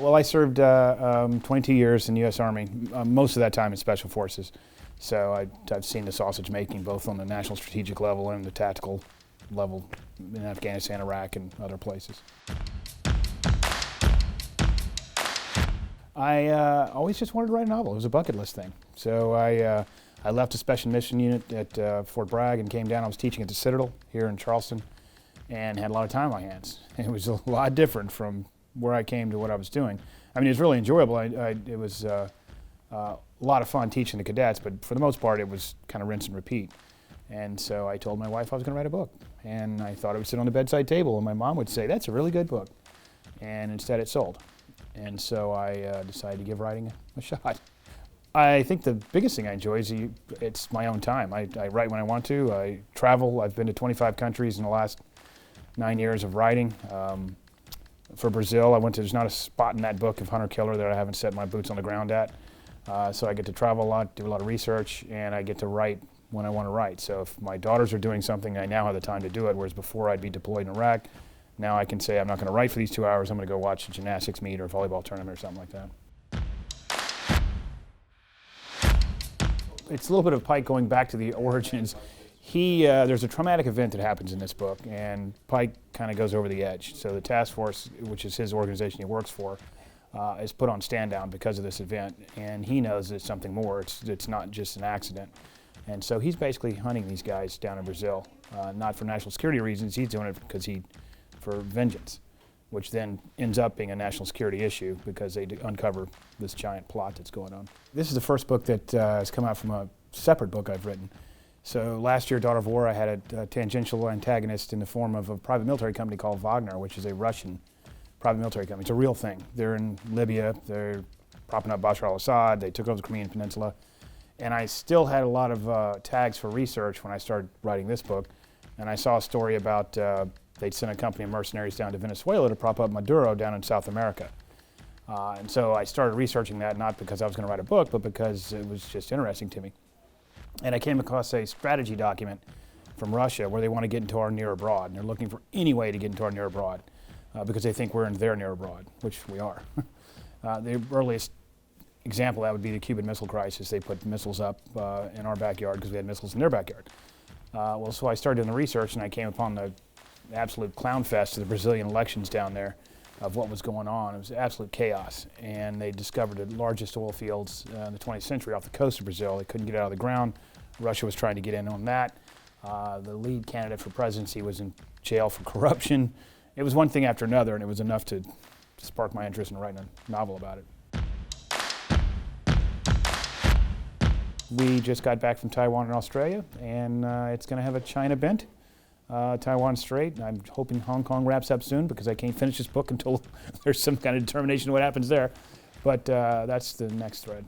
Well, I served 22 years in the U.S. Army, most of that time in Special Forces. So I've seen the sausage making both on the national strategic level and the tactical level in Afghanistan, Iraq, and other places. I always just wanted to write a novel. It was a bucket list thing. So I left a special mission unit at Fort Bragg and came down. I was teaching at the Citadel here in Charleston and had a lot of time on my hands. It was a lot different from where I came to what I was doing. I mean, it was really enjoyable. It was a lot of fun teaching the cadets, but for the most part, it was kind of rinse and repeat. And so I told my wife I was going to write a book. And I thought it would sit on the bedside table, and my mom would say, "That's a really good book." And instead, it sold. And so I decided to give writing a shot. I think the biggest thing I enjoy is it's my own time. I write when I want to. I travel. I've been to 25 countries in the last 9 years of writing. For Brazil, there's not a spot in that book of Hunter Killer that I haven't set my boots on the ground at. So I get to travel a lot, do a lot of research, and I get to write when I want to write. So if my daughters are doing something, I now have the time to do it, whereas before I'd be deployed in Iraq. Now I can say I'm not going to write for these 2 hours, I'm going to go watch a gymnastics meet or a volleyball tournament or something like that. It's a little bit of Pike going back to the origins. There's a traumatic event that happens in this book, and Pike kind of goes over the edge. So the task force, which is his organization he works for, is put on stand down because of this event, and he knows it's something more. It's not just an accident. And so he's basically hunting these guys down in Brazil, not for national security reasons. He's doing it because for vengeance, which then ends up being a national security issue because they uncover this giant plot that's going on. This is the first book that has come out from a separate book I've written. So last year, Daughter of War, I had a tangential antagonist in the form of a private military company called Wagner, which is a Russian private military company. It's a real thing. They're in Libya. They're propping up Bashar al-Assad. They took over the Crimean Peninsula. And I still had a lot of tags for research when I started writing this book. And I saw a story about they'd sent a company of mercenaries down to Venezuela to prop up Maduro down in South America. And so I started researching that, not because I was going to write a book, but because it was just interesting to me. And I came across a strategy document from Russia where they want to get into our near abroad. And they're looking for any way to get into our near abroad because they think we're in their near abroad, which we are. The earliest example of that would be the Cuban Missile Crisis. They put missiles up in our backyard because we had missiles in their backyard. So I started doing the research, and I came upon the absolute clown fest of the Brazilian elections down there of what was going on. It was absolute chaos, and they discovered the largest oil fields in the 20th century off the coast of Brazil. They couldn't get it out of the ground. Russia was trying to get in on that. The lead candidate for presidency was in jail for corruption. It was one thing after another, and it was enough to spark my interest in writing a novel about it. We just got back from Taiwan and Australia, and it's going to have a China bent. Taiwan Strait. I'm hoping Hong Kong wraps up soon because I can't finish this book until there's some kind of determination of what happens there. But that's the next thread.